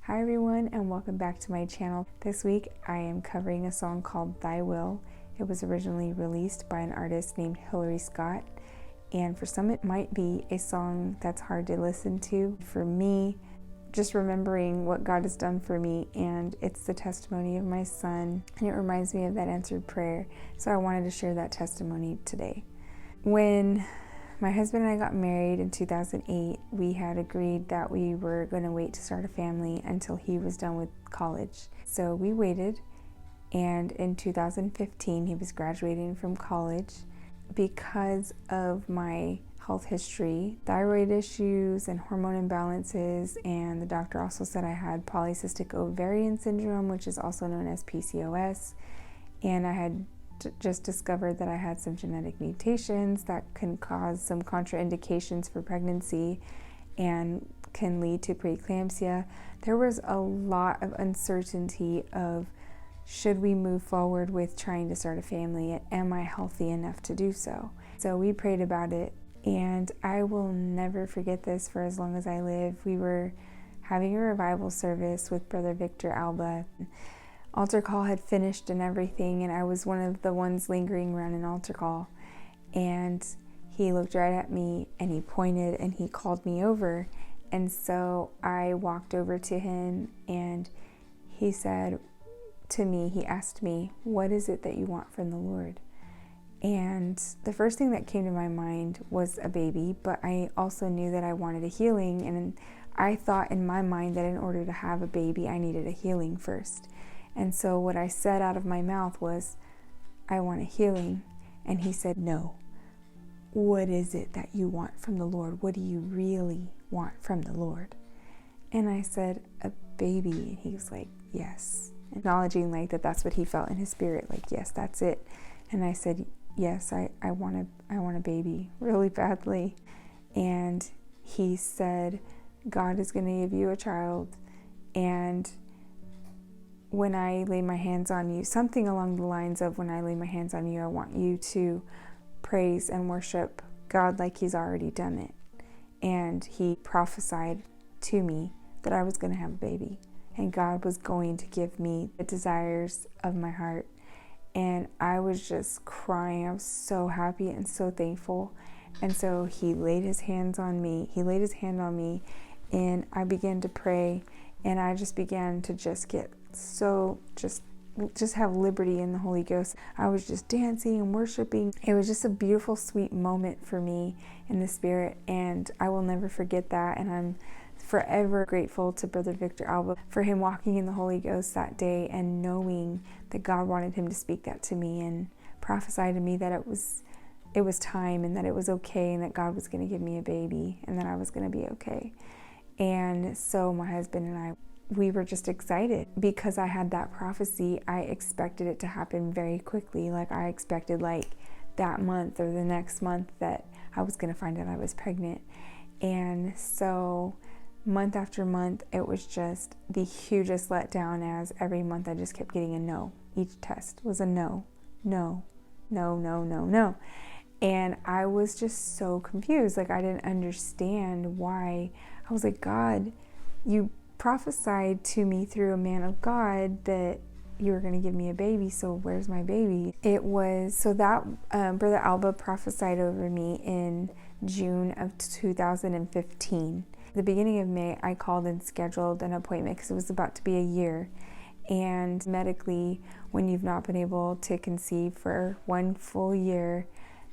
Hi everyone, and welcome back to my channel. This week I am covering a song called Thy Will. It was originally released by an artist named Hillary Scott, and for some it might be a song that's hard to listen to. For me, just remembering what God has done for me, and it's the testimony of my son, and it reminds me of that answered prayer, so I wanted to share that testimony today. When my husband and I got married in 2008, we had agreed that we were going to wait to start a family until he was done with college. So we waited, and in 2015 he was graduating from college. Because of my health history, thyroid issues and hormone imbalances, and the doctor also said I had polycystic ovarian syndrome, which is also known as PCOS, and I had just discovered that I had some genetic mutations that can cause some contraindications for pregnancy and can lead to preeclampsia. There was a lot of uncertainty of, should we move forward with trying to start a family? Am I healthy enough to do so? So we prayed about it, and I will never forget this for as long as I live. We were having a revival service with Brother Victor Alba. Altar call had finished and everything, and I was one of the ones lingering around in altar call, and he looked right at me and he pointed and he called me over. And so I walked over to him, and he said to me, he asked me, "What is it that you want from the Lord?" And the first thing that came to my mind was a baby, but I also knew that I wanted a healing, and I thought in my mind that in order to have a baby I needed a healing first. And so what I said out of my mouth was, "I want a healing." And he said, "No. What is it that you want from the Lord? What do you really want from the Lord?" And I said, "A baby." And he was like, "Yes." Acknowledging like that's what he felt in his spirit, like, yes, that's it. And I said, "Yes, I want a baby really badly." And he said, "God is going to give you a child, and when I lay my hands on you," something along the lines of, "When I lay my hands on you, I want you to praise and worship God like he's already done it." And he prophesied to me that I was going to have a baby, and God was going to give me the desires of my heart. And I was just crying. I was so happy and so thankful. And so he laid his hands on me. He laid his hand on me, and I began to pray, and I just began to just get so just have liberty in the Holy Ghost. I was just dancing and worshiping. It was just a beautiful, sweet moment for me in the Spirit, and I will never forget that. And I'm forever grateful to Brother Victor Alba for him walking in the Holy Ghost that day and knowing that God wanted him to speak that to me and prophesy to me that it was time, and that it was okay, and that God was going to give me a baby, and that I was going to be okay. And so my husband and I, we were just excited because I had that prophecy. I expected it to happen very quickly. Like, I expected like that month or the next month that I was going to find out I was pregnant. And so month after month, it was just the hugest letdown, as every month I just kept getting a no. Each test was a no, no, no, no, no, no. And I was just so confused. Like, I didn't understand why. I was like, "God, you prophesied to me through a man of God that you were going to give me a baby, so where's my baby?" It was so that Brother Alba prophesied over me in June of 2015. The beginning of May, I called and scheduled an appointment because it was about to be a year. And medically, when you've not been able to conceive for 1 full year,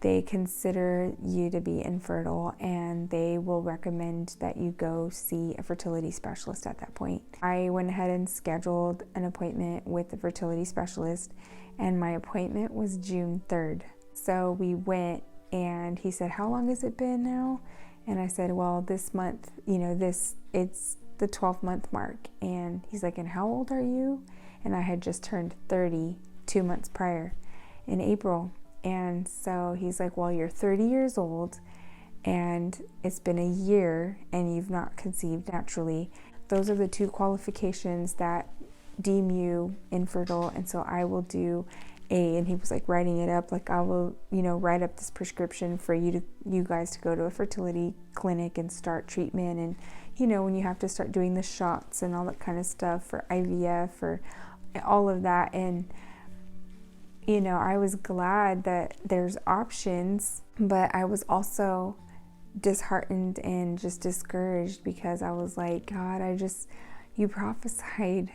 they consider you to be infertile, and they will recommend that you go see a fertility specialist at that point. I went ahead and scheduled an appointment with the fertility specialist, and my appointment was June 3rd. So we went, and he said, "How long has it been now?" And I said, "Well, this month, it's the 12-month mark." And he's like, "And how old are you?" And I had just turned 30 2 months prior in April. And so he's like, "Well, you're 30 years old, and it's been a year, and you've not conceived naturally. Those are the 2 qualifications that deem you infertile, and so I will do and he was like writing it up, like, "I will, write up this prescription for you guys to go to a fertility clinic and start treatment, and when you have to start doing the shots and all that kind of stuff for IVF or all of that. And I was glad that there's options, but I was also disheartened and just discouraged because I was like, God, you prophesied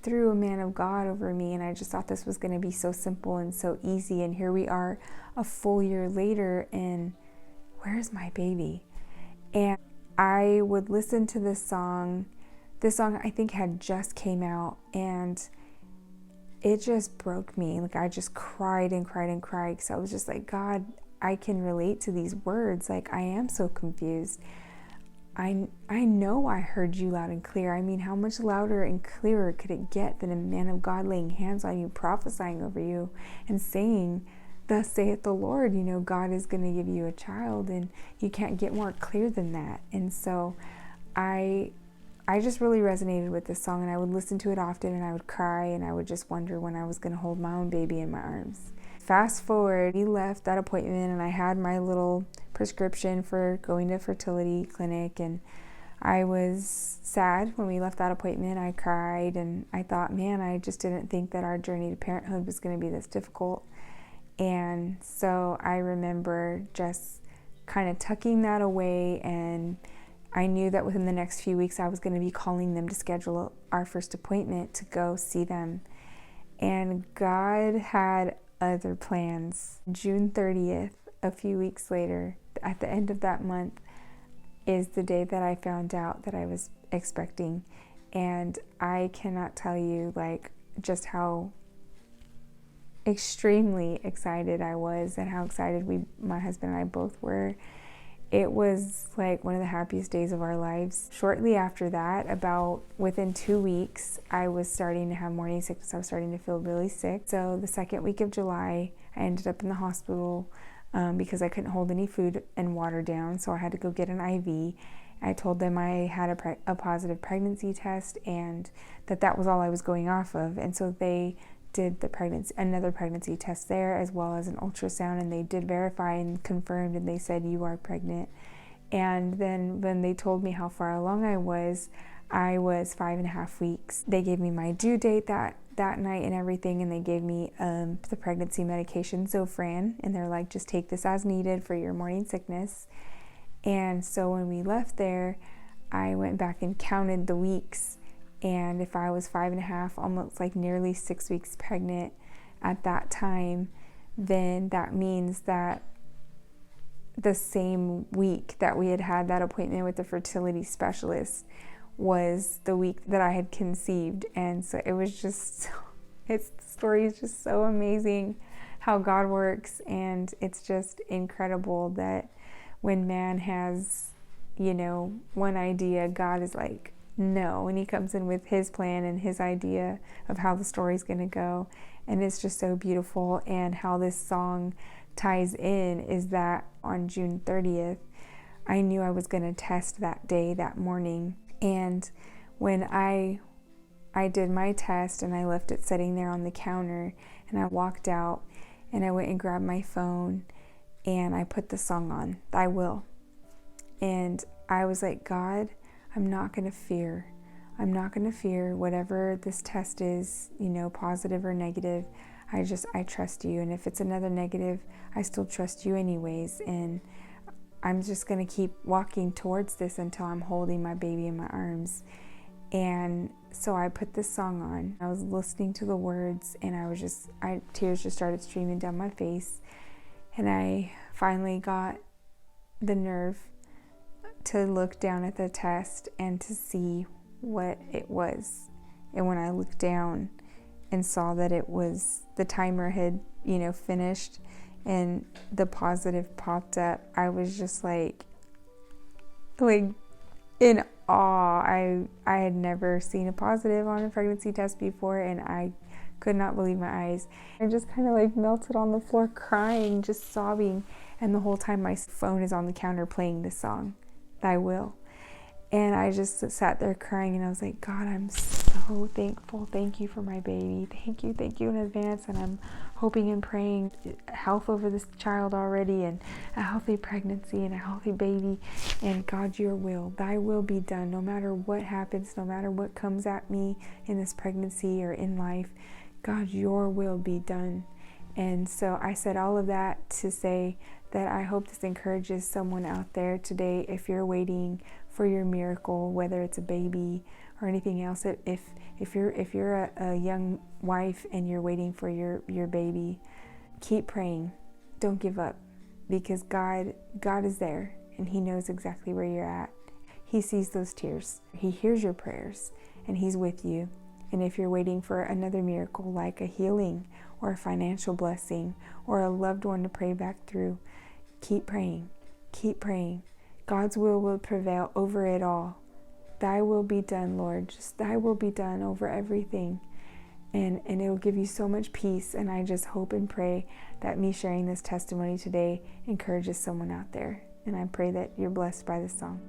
through a man of God over me, and I just thought this was going to be so simple and so easy, and here we are a full year later, and where's my baby? And I would listen to this song I think had just came out, and it just broke me. Like, I just cried and cried and cried, because I was just like, God, I can relate to these words. Like, I am so confused. I know I heard you loud and clear. I mean, how much louder and clearer could it get than a man of God laying hands on you, prophesying over you, and saying, thus saith the Lord, God is going to give you a child, and you can't get more clear than that. And so I just really resonated with this song, and I would listen to it often, and I would cry, and I would just wonder when I was going to hold my own baby in my arms. Fast forward, we left that appointment, and I had my little prescription for going to fertility clinic, and I was sad when we left that appointment. I cried, and I thought, man, I just didn't think that our journey to parenthood was going to be this difficult. And so I remember just kind of tucking that away, and I knew that within the next few weeks I was going to be calling them to schedule our first appointment to go see them. And God had other plans. June 30th, a few weeks later, at the end of that month, is the day that I found out that I was expecting. And I cannot tell you just how extremely excited I was, and how excited my husband and I both were. It was like one of the happiest days of our lives. Shortly after that, about within 2 weeks, I was starting to have morning sickness. I was starting to feel really sick. So the second week of July, I ended up in the hospital because I couldn't hold any food and water down. So I had to go get an IV. I told them I had a positive pregnancy test, and that was all I was going off of. And so they did another pregnancy test there, as well as an ultrasound, and they did verify and confirmed, and they said, you are pregnant. And then when they told me how far along I was 5.5 weeks. They gave me my due date that night and everything, and they gave me the pregnancy medication, Zofran, and they're like, just take this as needed for your morning sickness. And so when we left there, I went back and counted the weeks, and if I was 5.5, almost nearly 6 weeks pregnant at that time, then that means that the same week that we had that appointment with the fertility specialist was the week that I had conceived. And so it was just, the story is just so amazing how God works, and it's just incredible that when man has, one idea, God is like, no, and he comes in with his plan and his idea of how the story's going to go. And it's just so beautiful. And how this song ties in is that on June 30th, I knew I was going to test that day, that morning. And when I did my test, and I left it sitting there on the counter, and I walked out, and I went and grabbed my phone, and I put the song on, Thy Will. And I was like, God, I'm not going to fear. I'm not going to fear whatever this test is, positive or negative. I trust you. And if it's another negative, I still trust you anyways. And I'm just going to keep walking towards this until I'm holding my baby in my arms. And so I put this song on. I was listening to the words, and tears just started streaming down my face. And I finally got the nerve to look down at the test and to see what it was. And when I looked down and saw that it was, the timer had, finished and the positive popped up, I was just like in awe. I had never seen a positive on a pregnancy test before, and I could not believe my eyes. I just kind of melted on the floor crying, just sobbing. And the whole time my phone is on the counter playing this song, Thy Will. And I just sat there crying, and I was like, God, I'm so thankful. Thank you for my baby. Thank you in advance. And I'm hoping and praying health over this child already, and a healthy pregnancy and a healthy baby. And God, your will, thy will be done. No matter what happens, no matter what comes at me in this pregnancy or in life, God, your will be done. And so I said all of that to say that I hope this encourages someone out there today. If you're waiting for your miracle, whether it's a baby or anything else, if you're a young wife and you're waiting for your baby, keep praying. Don't give up, because God is there, and he knows exactly where you're at. He sees those tears. He hears your prayers, and he's with you. And if you're waiting for another miracle, like a healing or a financial blessing or a loved one to pray back through, keep praying. Keep praying. God's will prevail over it all. Thy will be done, Lord. Just thy will be done over everything. And it'll give you so much peace. And I just hope and pray that me sharing this testimony today encourages someone out there. And I pray that you're blessed by this song.